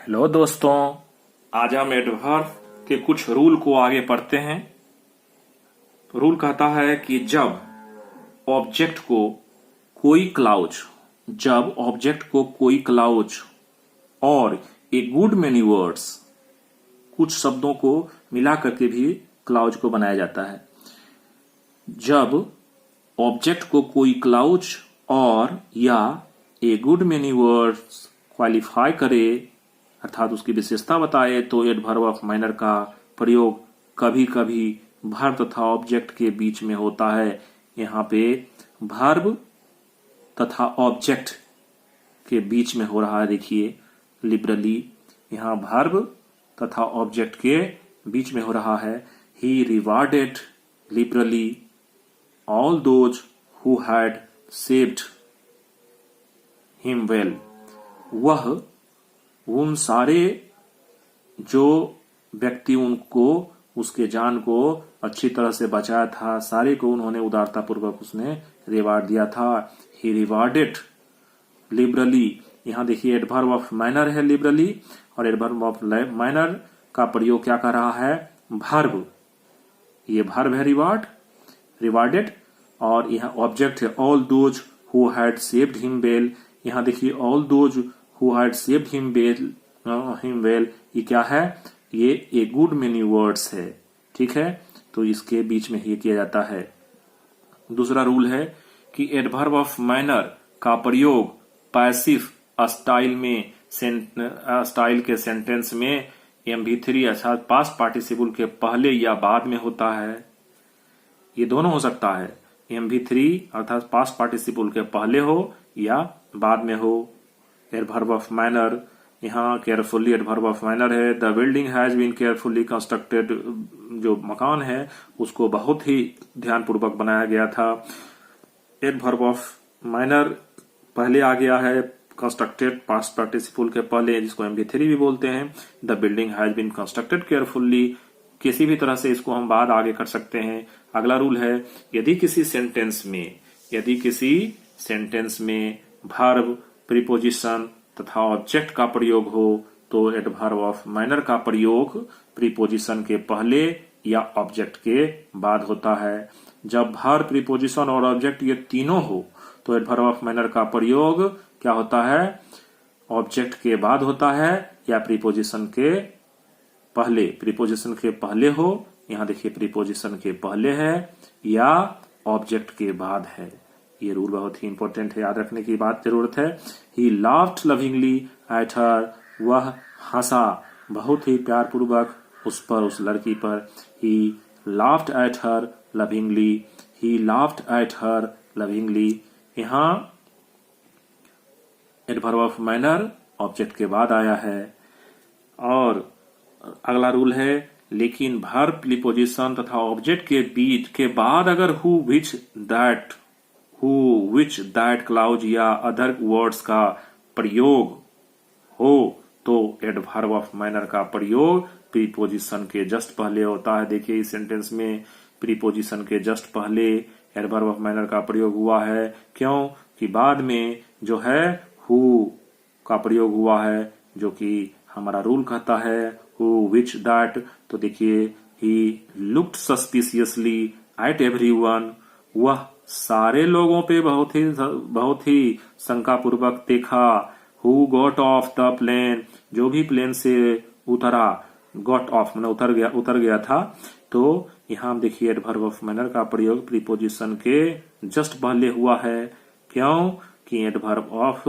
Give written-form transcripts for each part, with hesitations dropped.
Hello दोस्तों, आज हम एडवर्ब के कुछ रूल को आगे पढ़ते हैं। रूल कहता है कि जब ऑब्जेक्ट को कोई क्लाउज और ए गुड मेनी वर्ड्स, कुछ शब्दों को मिला करके भी क्लाउज को बनाया जाता है। जब ऑब्जेक्ट को कोई क्लाउज और या a good many words qualify करे, अर्थात उसकी विशेषता बताए, तो एडवर्ब ऑफ माइनर का प्रयोग कभी कभी वर्ब तथा ऑब्जेक्ट के बीच में होता है। यहाँ पे वर्ब तथा ऑब्जेक्ट के बीच में हो रहा है। देखिए लिबरली, यहाँ वर्ब तथा ऑब्जेक्ट के बीच में हो रहा है। He rewarded liberally all those who had saved him well. वह उन सारे जो व्यक्ति उनको उसके जान को अच्छी तरह से बचाया था, सारे को उन्होंने उदारता पूर्वक उसने रिवार्ड दिया था। ही रिवार्डेड लिबरली, यहाँ देखिए एडवर्ब ऑफ माइनर है लिबरली, और एडवर्ब ऑफ माइनर का प्रयोग क्या कर रहा है? वर्ब। ये वर्ब है रिवार्डेड, और यहाँ ऑब्जेक्ट है all those who had saved him well. यहाँ देखिए all those who had saved him well, ये क्या है? ये ए गुड मेनी वर्ड्स है, ठीक है। तो इसके बीच में ये किया जाता है। दूसरा रूल है कि एडवर्ब ऑफ माइनर का प्रयोग पैसिव स्टाइल के सेंटेंस में MV3 अर्थात पास्ट पार्टिसिपल के पहले या बाद में होता है। ये दोनों हो सकता है, MV3 अर्थात पास्ट पार्टिसिपल के पहले हो या बाद में हो। एडवर्ब ऑफ माइनर, यहाँ केयरफुली एडवर्ब ऑफ माइनर है। The building has been carefully constructed, जो मकान है उसको बहुत ही ध्यानपूर्वक बनाया गया था। एडवर्ब ऑफ माइनर पहले आ गया है कंस्ट्रक्टेड पास्ट पार्टिसिपल के पहले, जिसको MV3 भी बोलते हैं। The building has been constructed carefully, किसी भी तरह से इसको हम बाद आगे कर सकते हैं। अगला रूल है, यदि किसी सेंटेंस में वर्ब, प्रीपोजिशन तथा ऑब्जेक्ट का प्रयोग हो, तो एडवर्ब ऑफ माइनर का प्रयोग प्रीपोजिशन के पहले या ऑब्जेक्ट के बाद होता है। जब वर्ब, प्रीपोजिशन और ऑब्जेक्ट ये तीनों हो, तो एडवर्ब ऑफ माइनर का प्रयोग क्या होता है? ऑब्जेक्ट के बाद होता है या प्रीपोजिशन के पहले। प्रीपोजिशन के पहले हो, यहाँ देखिए प्रीपोजिशन के पहले है, या ऑब्जेक्ट के बाद है। ये रूल बहुत ही इंपॉर्टेंट है, याद रखने की बात जरूरत है। ही लाफ्ड लविंगली एट हर, वह हंसा बहुत ही प्यार पूर्वक उस लड़की पर। ही लाफ्ड एट हर लविंगली, यहाँ एडवर्ब ऑफ माइनर ऑब्जेक्ट के बाद आया है। और अगला रूल है, लेकिन वर्ब, प्रीपोजिशन तथा ऑब्जेक्ट के बीच के बाद अगर हु विच दैट क्लाउज या अदर वर्ड्स का प्रयोग हो, तो एडवर्ब ऑफ माइनर का प्रयोग प्रीपोजिशन के जस्ट पहले होता है। देखिए इस सेंटेंस में प्रीपोजिशन के जस्ट पहले एडवर्ब ऑफ माइनर का प्रयोग हुआ है। क्यों? कि बाद में जो है हु का प्रयोग हुआ है, जो कि हमारा रूल कहता है हु विच दैट। तो देखिए he looked suspiciously at everyone, वह सारे लोगों पे बहुत ही शंका पूर्वक देखा। Who got off the plane, जो भी प्लेन से उतरा, गॉट ऑफ मतलब उतर गया था। तो यहाँ देखिए एडवर्ब ऑफ माइनर का प्रयोग प्रीपोजिशन के जस्ट पहले हुआ है। क्यों? कि एडवर्ब ऑफ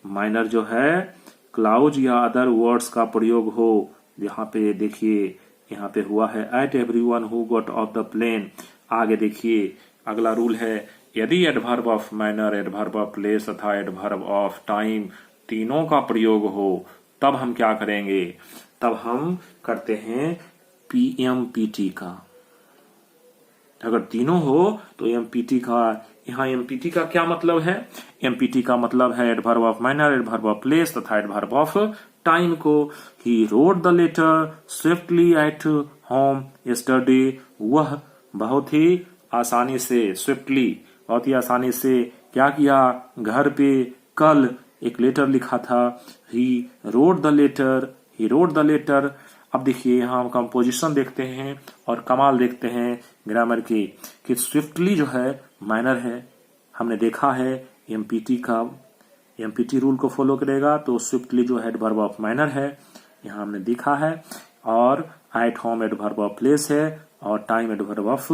माइनर जो है क्लाउज या अदर वर्ड्स का प्रयोग हो। यहाँ पे देखिए यहाँ पे हुआ है at everyone who got off the plane. आगे देखिए अगला रूल है, यदि adverb of manner, adverb of place तथा एडवर्ब ऑफ टाइम तीनों का प्रयोग हो, तब हम क्या करेंगे? तब हम करते हैं PMPT का। अगर तीनों हो तो MPT का। यहाँ MPT का क्या मतलब है? MPT का मतलब है adverb of manner, adverb of place तथा एडवर्ब ऑफ टाइम को। He wrote the letter swiftly at home yesterday, वह बहुत ही आसानी से, स्विफ्टली बहुत ही आसानी से क्या किया? घर पे कल एक लेटर लिखा था, he wrote the letter, he wrote the letter. अब देखिए यहाँ हम कंपोजिशन देखते हैं और कमाल देखते हैं ग्रामर की कि स्विफ्टली जो है माइनर है। हमने देखा है एमपीटी रूल को फॉलो करेगा तो स्विफ्टली जो एडवर्ब ऑफ माइनर है, यहाँ हमने देखा है। और at home adverb of place है और time adverb of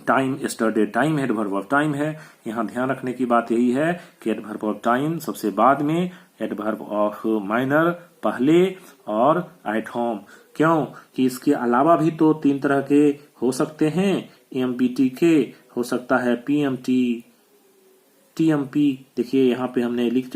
time, yesterday time adverb of time है। यहाँ ध्यान रखने की बात यही है कि एडवर्ब ऑफ टाइम सबसे बाद में, एडवर्ब ऑफ माइनर पहले और एट होम। क्यों कि इसके अलावा भी तो 3 तरह के हो सकते हैं एमपीटी के, हो सकता है पीएमटी, टीएमपी। देखिए यहाँ पे हमने लिख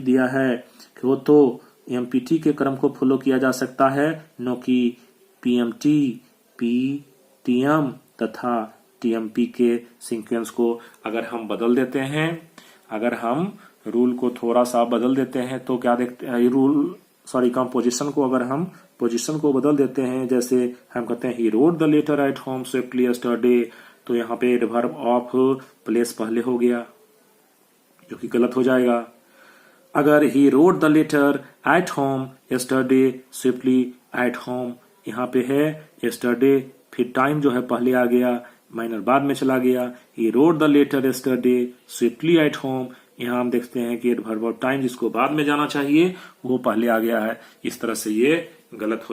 दिया है कि वो तो एमपीटी के क्रम को फॉलो किया जा सकता है, न कि पीएमटी, पीटीएम तथा टीएमपी के सीक्वेंस को अगर हम बदल देते हैं, अगर हम रूल को थोड़ा सा बदल देते हैं तो क्या देखते हैं, कंपोजिशन को अगर हम पोजीशन को बदल देते हैं, जैसे हम कहते हैं he wrote the letter at home swiftly yesterday, तो यहाँ पे एडवर्ब ऑफ प्लेस पहले हो गया जो कि गलत हो जाएगा। अगर he wrote the letter at home yesterday swiftly at home, यहाँ पे है यस्टरडे, फिर टाइम जो है पहले आ गया, माइनर बाद में चला गया। He wrote the letter yesterday swiftly at home, यहाँ हम देखते हैं कि एडवर्ब ऑफ टाइम जिसको बाद में जाना चाहिए वो पहले आ गया है। इस तरह से ये गलत हो